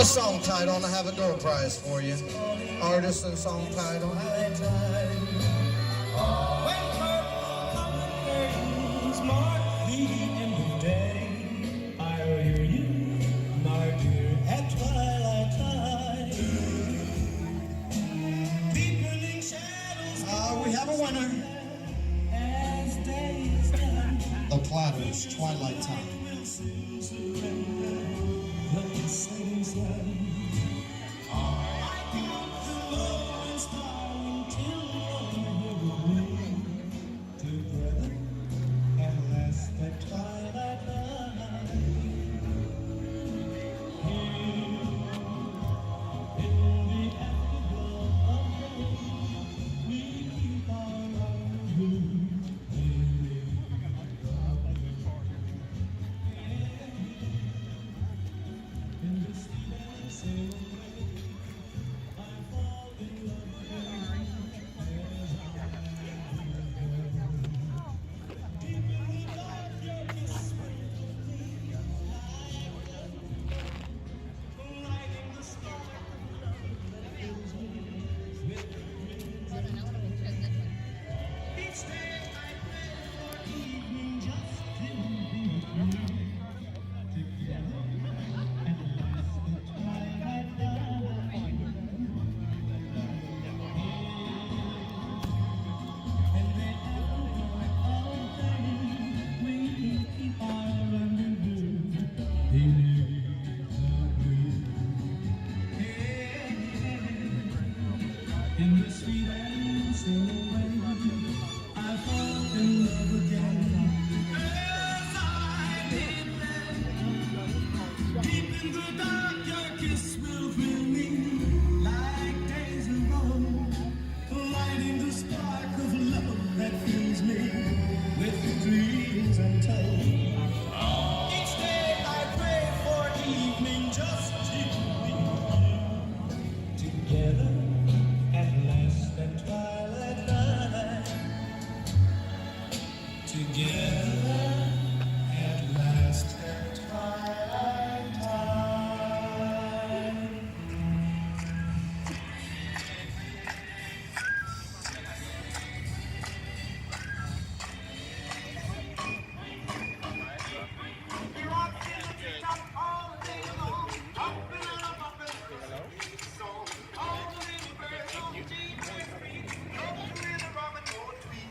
song title, and I have a door prize for you. Artist and song title. We have a winner. The Platters, Twilight Time. In the sweet and still way, I fall in love again. As I did then, deep in the dark, your kiss will thrill me like days ago, lighting the spark of love that fills me with dreams untold. Each day I pray for evening just to be together. Together at last at twilight time. We rock in the treetop all day long, up and up and song. All the little birds on the tree, go through the robin go tweet.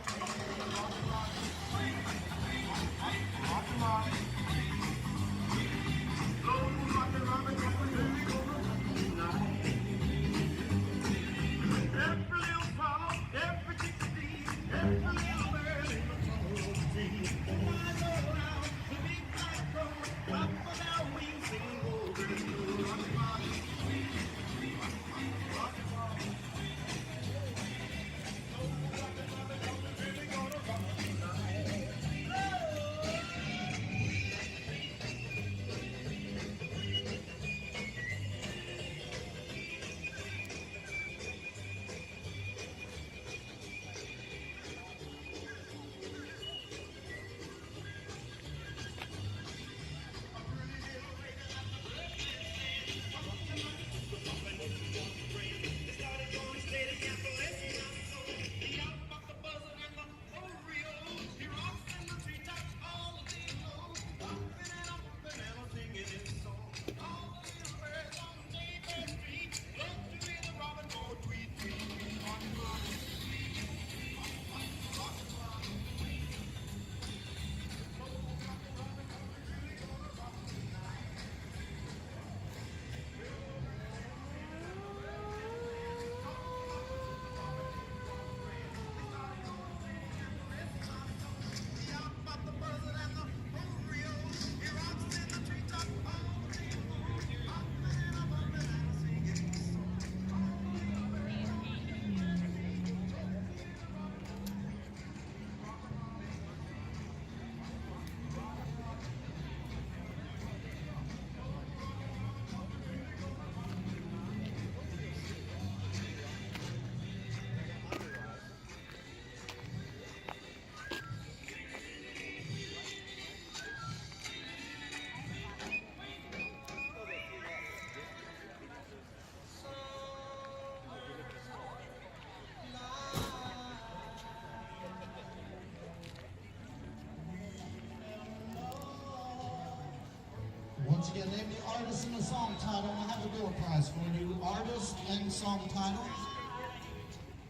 once again, name the artist and the song title, and I have a door prize for you. Artist and song title.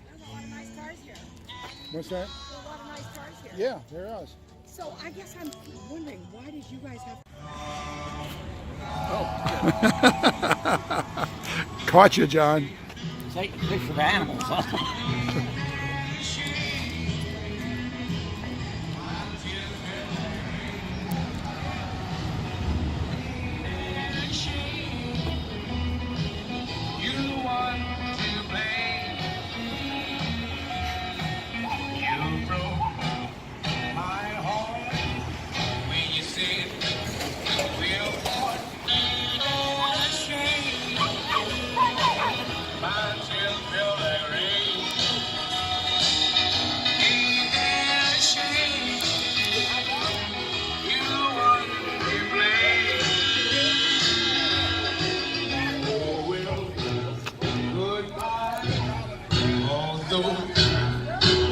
There's a lot of nice cars here. What's that? There's a lot of nice cars here. Yeah, there is. So I guess I'm wondering, why did you guys have... Caught you, John. Taking a picture of animals, huh?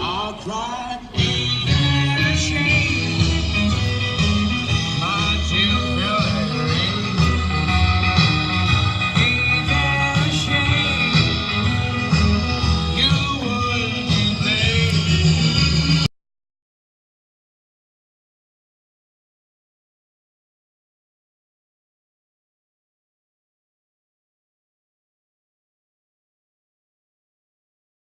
I'll cry.